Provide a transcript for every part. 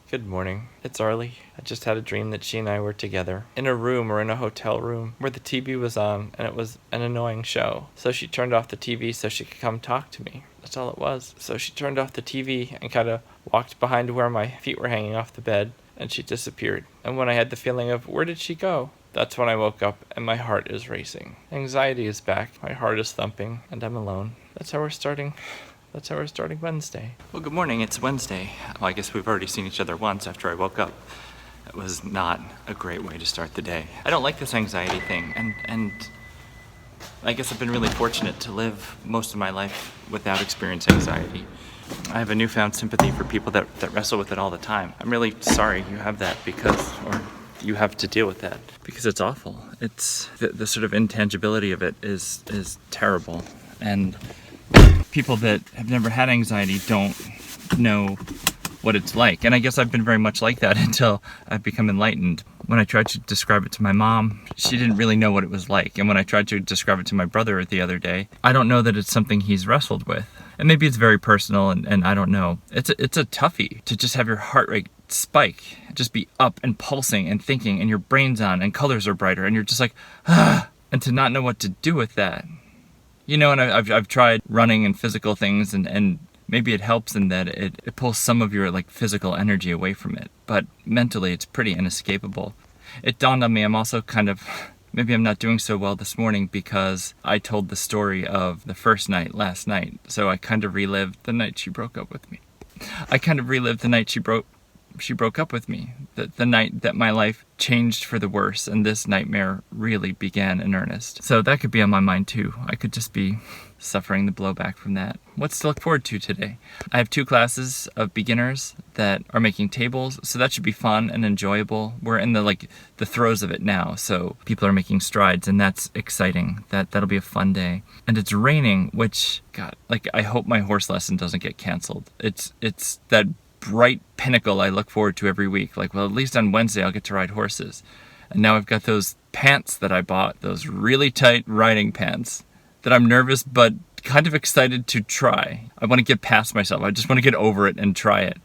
Good morning. It's Arlie. I just had a dream that she and I were together in a room or in a hotel room where the TV was on and it was an annoying show. So she turned off the TV so she could come talk to me. That's all it was. So she turned off the TV and kind of walked behind where my feet were hanging off the bed and she disappeared. And when I had the feeling of where did she go? That's when I woke up and my heart is racing. Anxiety is back, my heart is thumping, and I'm alone. That's how we're starting Wednesday. Well, good morning. It's Wednesday. Well, I guess we've already seen each other once after I woke up. It was not a great way to start the day. I don't like this anxiety thing, and I guess I've been really fortunate to live most of my life without experiencing anxiety. I have a newfound sympathy for people that wrestle with it all the time. I'm really sorry you have that or you have to deal with that because it's awful. It's the sort of intangibility of it is terrible, and people that have never had anxiety don't know what it's like. And I guess I've been very much like that until I've become enlightened. When I tried to describe it to my mom, she didn't really know what it was like. And when I tried to describe it to my brother the other day, I don't know that it's something he's wrestled with. And maybe it's very personal and I don't know. It's a toughie to just have your heart rate spike, just be up and pulsing and thinking and your brain's on and colors are brighter and you're just like, and to not know what to do with that. You know, and I've tried running and physical things and maybe it helps in that it pulls some of your like physical energy away from it. But mentally it's pretty inescapable. It dawned on me I'm also maybe I'm not doing so well this morning because I told the story of the first night last night. So I kind of relived the night she broke up with me. She broke up with me, the night that my life changed for the worse and this nightmare really began in earnest. So that could be on my mind too. I could just be suffering the blowback from that. What's to look forward to today? I have 2 classes of beginners that are making tables, so that should be fun and enjoyable. We're in the throes of it now, so people are making strides and that's exciting. That'll be a fun day. And it's raining, which, God, I hope my horse lesson doesn't get canceled. It's that bright pinnacle I look forward to every week. At least on Wednesday I'll get to ride horses. And now I've got those pants that I bought, those really tight riding pants that I'm nervous but kind of excited to try. I want to get past myself. I just want to get over it and try it.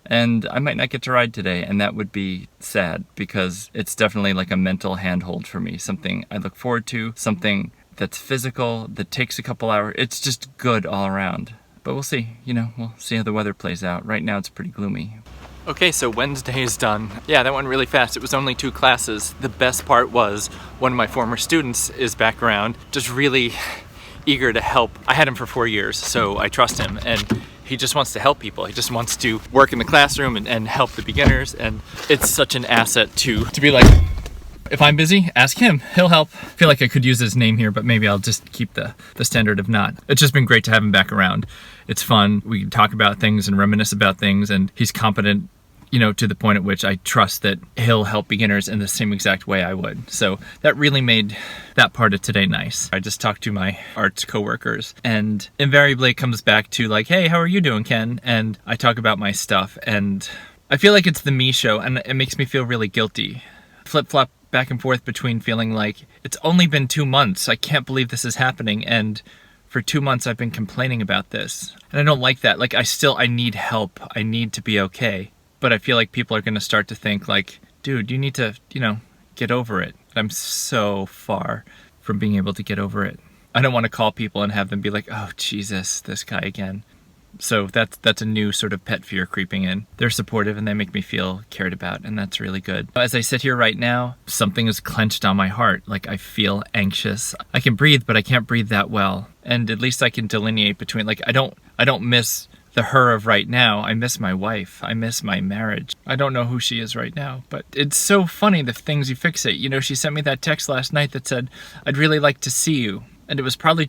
And I might not get to ride today, and that would be sad because it's definitely like a mental handhold for me, something I look forward to, something that's physical, that takes a couple hours. It's just good all around. But we'll see, we'll see how the weather plays out. Right now it's pretty gloomy. Okay, so Wednesday is done. Yeah, that went really fast. It was only 2 classes. The best part was one of my former students is back around, just really eager to help. I had him for 4 years, so I trust him, and he just wants to help people. He just wants to work in the classroom and help the beginners, and it's such an asset to be like, if I'm busy, ask him. He'll help. I feel like I could use his name here, but maybe I'll just keep the standard of not. It's just been great to have him back around. It's fun. We can talk about things and reminisce about things, and he's competent, to the point at which I trust that he'll help beginners in the same exact way I would. So that really made that part of today nice. I just talked to my arts coworkers, and invariably it comes back to hey, how are you doing, Ken? And I talk about my stuff, and I feel like it's the me show, and it makes me feel really guilty. Flip-flop back and forth between feeling like it's only been 2 months, I can't believe this is happening, and for 2 months I've been complaining about this. And I don't like that. I need help. I need to be okay. But I feel like people are going to start to think dude, you need to, get over it. I'm so far from being able to get over it. I don't want to call people and have them be like, oh, Jesus, this guy again. So that's a new sort of pet fear creeping in. They're supportive and they make me feel cared about, and that's really good. As I sit here right now, something is clenched on my heart. I feel anxious. I can breathe, but I can't breathe that well. And at least I can delineate between I don't miss the her of right now. I miss my wife. I miss my marriage. I don't know who she is right now, but it's so funny the things you fixate. She sent me that text last night that said, I'd really like to see you. And it was probably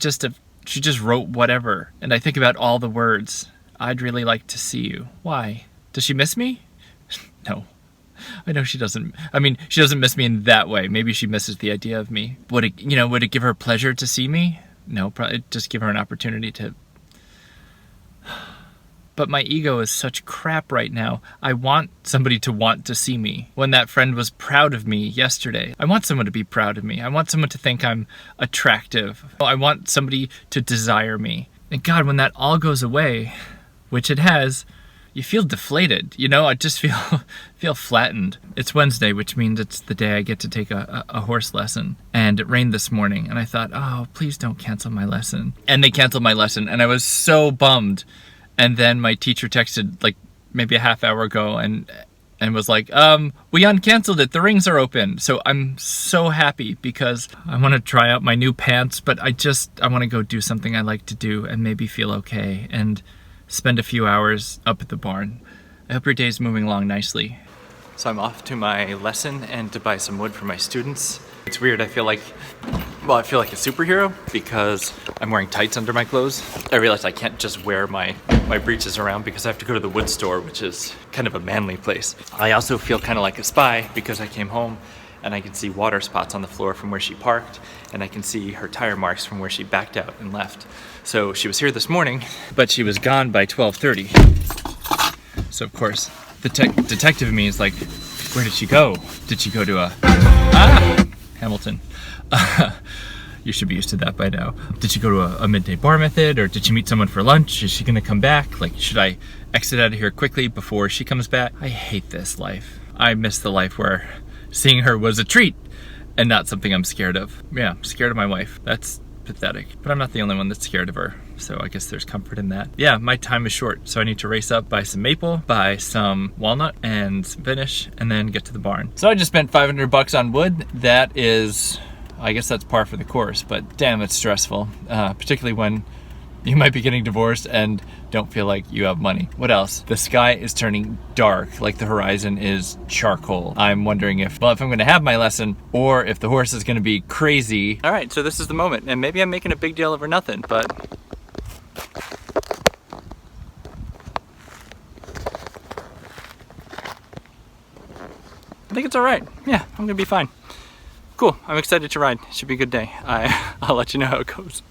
she just wrote whatever. And I think about all the words. I'd really like to see you. Why? Does she miss me? No. I know she doesn't. She doesn't miss me in that way. Maybe she misses the idea of me. Would it give her pleasure to see me? No, probably just give her an opportunity to. But my ego is such crap right now. I want somebody to want to see me. When that friend was proud of me yesterday, I want someone to be proud of me. I want someone to think I'm attractive. I want somebody to desire me. And God, when that all goes away, which it has, you feel deflated, you know? I just feel flattened. It's Wednesday, which means it's the day I get to take a horse lesson. And it rained this morning, and I thought, oh, please don't cancel my lesson. And they canceled my lesson, and I was so bummed. And then my teacher texted like maybe a half hour ago and was like, we uncanceled it, the rings are open. So I'm so happy because I want to try out my new pants, but I want to go do something I like to do and maybe feel okay and spend a few hours up at the barn. I hope your day is moving along nicely. So I'm off to my lesson and to buy some wood for my students. It's weird, I feel like a superhero because I'm wearing tights under my clothes. I realized I can't just wear my breeches around because I have to go to the wood store, which is kind of a manly place. I also feel kind of like a spy because I came home and I can see water spots on the floor from where she parked, and I can see her tire marks from where she backed out and left. So she was here this morning, but she was gone by 12:30. So of course, the detective in me is like, where did she go? Did she go to Hamilton. You should be used to that by now. Did she go to a midday bar method, or did she meet someone for lunch? Is she gonna come back? Like, should I exit out of here quickly before she comes back? I hate this life. I miss the life where seeing her was a treat and not something I'm scared of. Yeah, I'm scared of my wife. That's pathetic. But I'm not the only one that's scared of her, so I guess there's comfort in that. Yeah, my time is short, so I need to race up, buy some maple, buy some walnut, and finish, and then get to the barn. So I just spent $500 on wood. That is, I guess that's par for the course, but damn, it's stressful, particularly when you might be getting divorced and don't feel like you have money. What else? The sky is turning dark, like the horizon is charcoal. I'm wondering if I'm gonna have my lesson or if the horse is gonna be crazy. All right, so this is the moment, and maybe I'm making a big deal over nothing, but I think it's all right. Yeah, I'm gonna be fine. Cool, I'm excited to ride. Should be a good day. I'll let you know how it goes.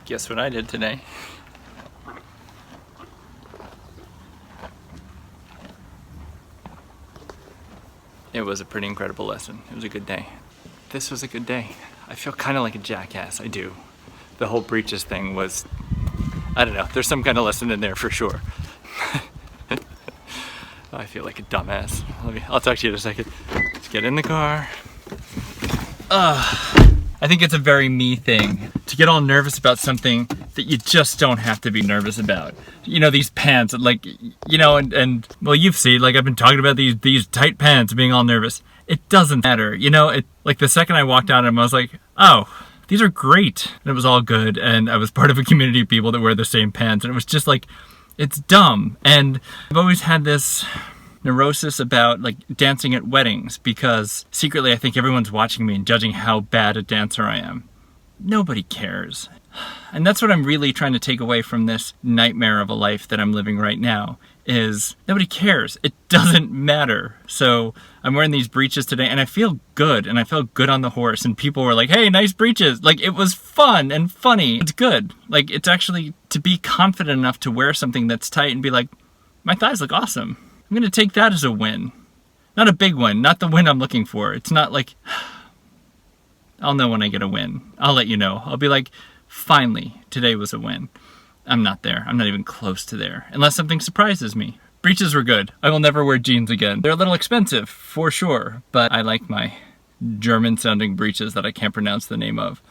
Guess what I did today? It was a pretty incredible lesson. It was a good day. This was a good day. I feel kind of like a jackass, I do. The whole breeches thing was, I don't know, there's some kind of lesson in there for sure. I feel like a dumbass. I'll talk to you in a second. Let's get in the car. I think it's a very me thing to get all nervous about something that you just don't have to be nervous about. You know, these pants, like, you know, and well, you've seen, like, I've been talking about these tight pants being all nervous. It doesn't matter, you know, like the second I walked out of them, I was like, oh, these are great. And it was all good, and I was part of a community of people that wear the same pants, and it was just like, it's dumb. And I've always had this neurosis about like dancing at weddings because secretly I think everyone's watching me and judging how bad a dancer I am. Nobody cares. And that's what I'm really trying to take away from this nightmare of a life that I'm living right now, is nobody cares. It doesn't matter. So I'm wearing these breeches today and I feel good, and I felt good on the horse, and people were like, hey, nice breeches. Like, it was fun and funny. It's good. Like, it's actually to be confident enough to wear something that's tight and be like, my thighs look awesome. I'm gonna take that as a win. Not a big one, not the win I'm looking for. It's not like, I'll know when I get a win. I'll let you know. I'll be like, finally, today was a win. I'm not there. I'm not even close to there, unless something surprises me. Breeches were good. I will never wear jeans again. They're a little expensive, for sure, but I like my German-sounding breeches that I can't pronounce the name of.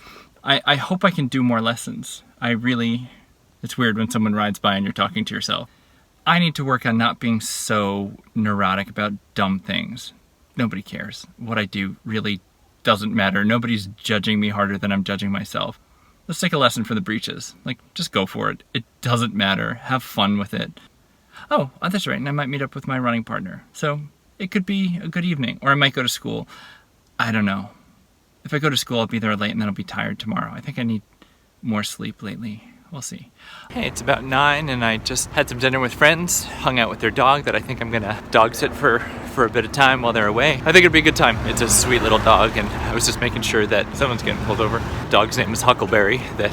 I hope I can do more lessons. It's weird when someone rides by and you're talking to yourself. I need to work on not being so neurotic about dumb things. Nobody cares. What I do really doesn't matter. Nobody's judging me harder than I'm judging myself. Let's take a lesson for the breeches. Like, just go for it. It doesn't matter. Have fun with it. Oh, that's right. And I might meet up with my running partner. So it could be a good evening. Or I might go to school. I don't know. If I go to school, I'll be there late and then I'll be tired tomorrow. I think I need more sleep lately. We'll see. Hey, it's about 9 and I just had some dinner with friends, hung out with their dog that I think I'm gonna dog sit for a bit of time while they're away. I think it'd be a good time. It's a sweet little dog, and I was just making sure that someone's getting pulled over. Dog's name is Huckleberry, that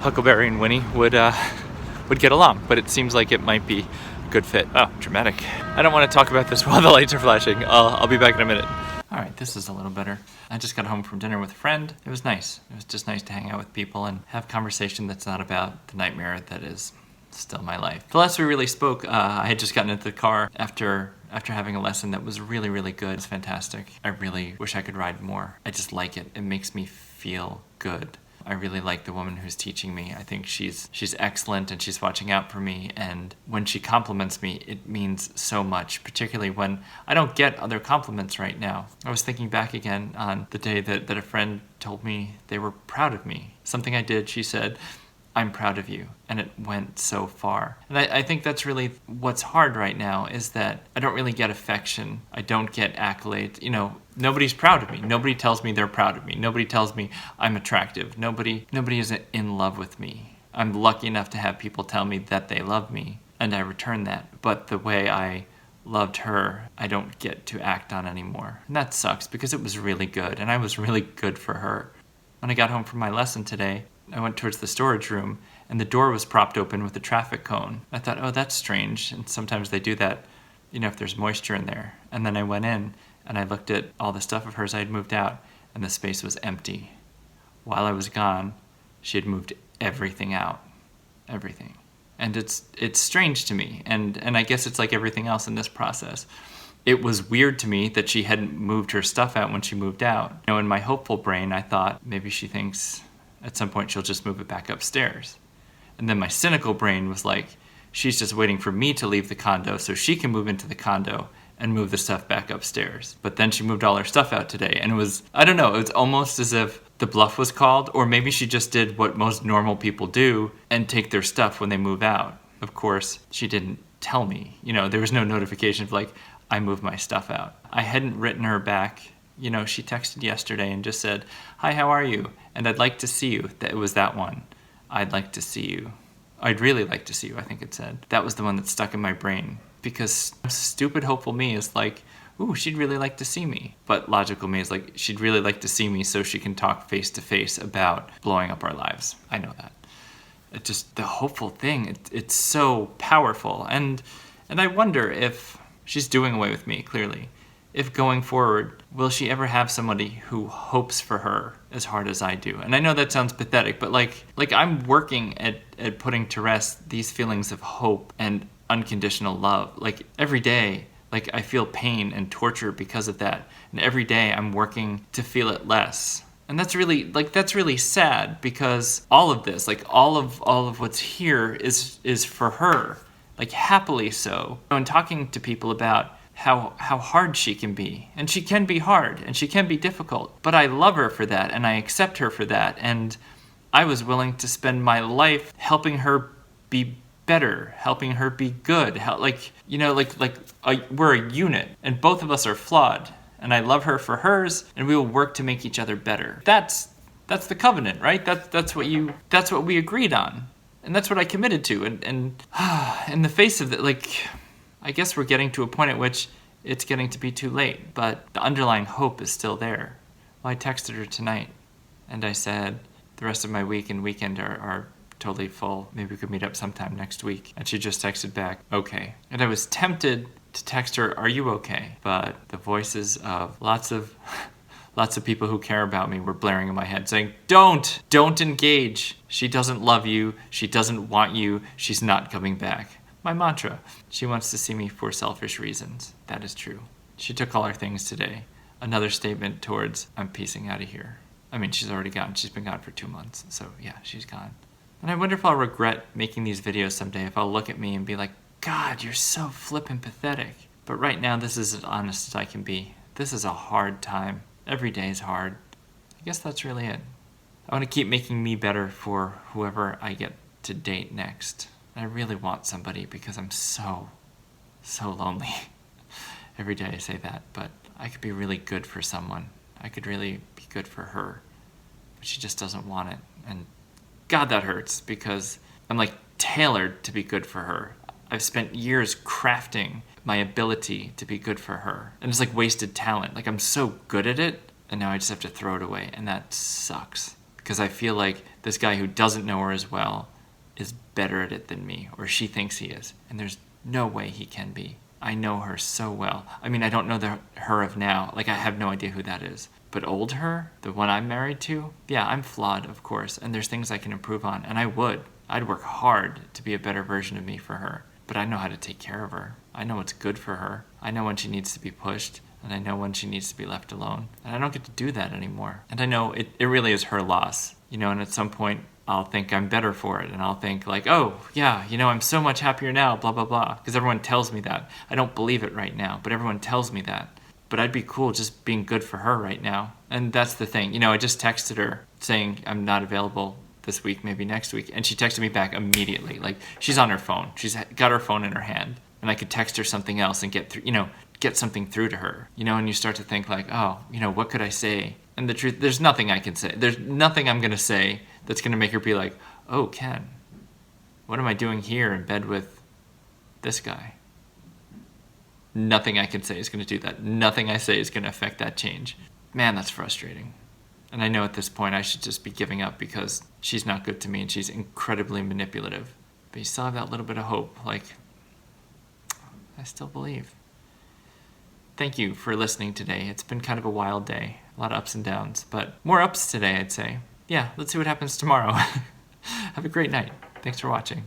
Huckleberry and Winnie would get along, but it seems like it might be a good fit. Oh, dramatic. I don't want to talk about this while the lights are flashing. I'll be back in a minute. All right, this is a little better. I just got home from dinner with a friend. It was nice. It was just nice to hang out with people and have conversation that's not about the nightmare that is still my life. The last we really spoke, I had just gotten into the car after having a lesson that was really, really good. It's fantastic. I really wish I could ride more. I just like it. It makes me feel good. I really like the woman who's teaching me. I think she's excellent and she's watching out for me. And when she compliments me, it means so much, particularly when I don't get other compliments right now. I was thinking back again on the day that a friend told me they were proud of me. Something I did, she said, "I'm proud of you." And it went so far. And I think that's really what's hard right now, is that I don't really get affection. I don't get accolades. Nobody's proud of me. Nobody tells me they're proud of me. Nobody tells me I'm attractive. Nobody is in love with me. I'm lucky enough to have people tell me that they love me, and I return that. But the way I loved her, I don't get to act on anymore. And that sucks, because it was really good, and I was really good for her. When I got home from my lesson today, I went towards the storage room, and the door was propped open with a traffic cone. I thought, oh, that's strange. And sometimes they do that, if there's moisture in there. And then I went in, and I looked at all the stuff of hers I had moved out, and the space was empty. While I was gone, she had moved everything out. Everything. And it's strange to me. And I guess it's like everything else in this process. It was weird to me that she hadn't moved her stuff out when she moved out. In my hopeful brain, I thought maybe she thinks at some point she'll just move it back upstairs. And then my cynical brain was like, she's just waiting for me to leave the condo so she can move into the condo and move the stuff back upstairs. But then she moved all her stuff out today, and it was almost as if the bluff was called, or maybe she just did what most normal people do and take their stuff when they move out. Of course, she didn't tell me. There was no notification of like, I moved my stuff out. I hadn't written her back. She texted yesterday and just said, "Hi, how are you? And I'd like to see you." It was that one. I'd like to see you. I'd really like to see you, I think it said. That was the one that stuck in my brain, because stupid hopeful me is like, ooh, she'd really like to see me. But logical me is like, she'd really like to see me so she can talk face to face about blowing up our lives. I know that. It just, the hopeful thing, it's so powerful. And I wonder if she's doing away with me, clearly. If going forward, will she ever have somebody who hopes for her as hard as I do? And I know that sounds pathetic, but like I'm working at putting to rest these feelings of hope and unconditional love. Like every day, like I feel pain and torture because of that. And every day I'm working to feel it less. And that's really sad, because all of this, like all of what's here is for her, like happily so. And talking to people about how hard she can be. And she can be hard, and she can be difficult. But I love her for that, and I accept her for that. And I was willing to spend my life helping her be better, helping her be good. We're a unit, and both of us are flawed. And I love her for hers, and we will work to make each other better. That's the covenant, right? That's what we agreed on. And that's what I committed to. And in the face of that, I guess we're getting to a point at which it's getting to be too late, but the underlying hope is still there. Well, I texted her tonight, and I said, the rest of my week and weekend are totally full. Maybe we could meet up sometime next week. And she just texted back, okay. And I was tempted to text her, are you okay? But the voices of lots of people who care about me were blaring in my head saying, don't engage. She doesn't love you. She doesn't want you. She's not coming back. My mantra. She wants to see me for selfish reasons. That is true. She took all her things today. Another statement towards, I'm peacing out of here. I mean, she's already gone. She's been gone for 2 months. So yeah, she's gone. And I wonder if I'll regret making these videos someday, if I'll look at me and be like, God, you're so flippin' pathetic. But right now, this is as honest as I can be. This is a hard time. Every day is hard. I guess that's really it. I want to keep making me better for whoever I get to date next. I really want somebody, because I'm so lonely. Every day I say that, but I could be really good for someone. I could really be good for her, but she just doesn't want it. And God, that hurts, because I'm like tailored to be good for her. I've spent years crafting my ability to be good for her. And it's like wasted talent. Like I'm so good at it, and now I just have to throw it away. And that sucks, because I feel like this guy who doesn't know her as well is better at it than me, or she thinks he is. And there's no way he can be. I know her so well. I mean, I don't know the her of now. Like, I have no idea who that is. But old her, the one I'm married to, yeah, I'm flawed, of course, and there's things I can improve on, and I would. I'd work hard to be a better version of me for her. But I know how to take care of her. I know what's good for her. I know when she needs to be pushed, and I know when she needs to be left alone. And I don't get to do that anymore. And I know it really is her loss, you know, and at some point I'll think I'm better for it. And I'll think like, oh, yeah, you know, I'm so much happier now, blah, blah, blah. Because everyone tells me that. I don't believe it right now, but everyone tells me that. But I'd be cool just being good for her right now. And that's the thing. You know, I just texted her saying I'm not available this week, maybe next week. And she texted me back immediately. Like, she's on her phone. She's got her phone in her hand. And I could text her something else and get through, you know, get something through to her. You know, and you start to think like, oh, you know, what could I say? And the truth, there's nothing I can say. There's nothing I'm going to say that's going to make her be like, oh, Ken, what am I doing here in bed with this guy? Nothing I can say is going to do that. Nothing I say is going to affect that change. Man, that's frustrating. And I know at this point I should just be giving up because she's not good to me and she's incredibly manipulative. But you still have that little bit of hope. Like, I still believe. Thank you for listening today. It's been kind of a wild day. A lot of ups and downs. But more ups today, I'd say. Yeah, let's see what happens tomorrow. Have a great night. Thanks for watching.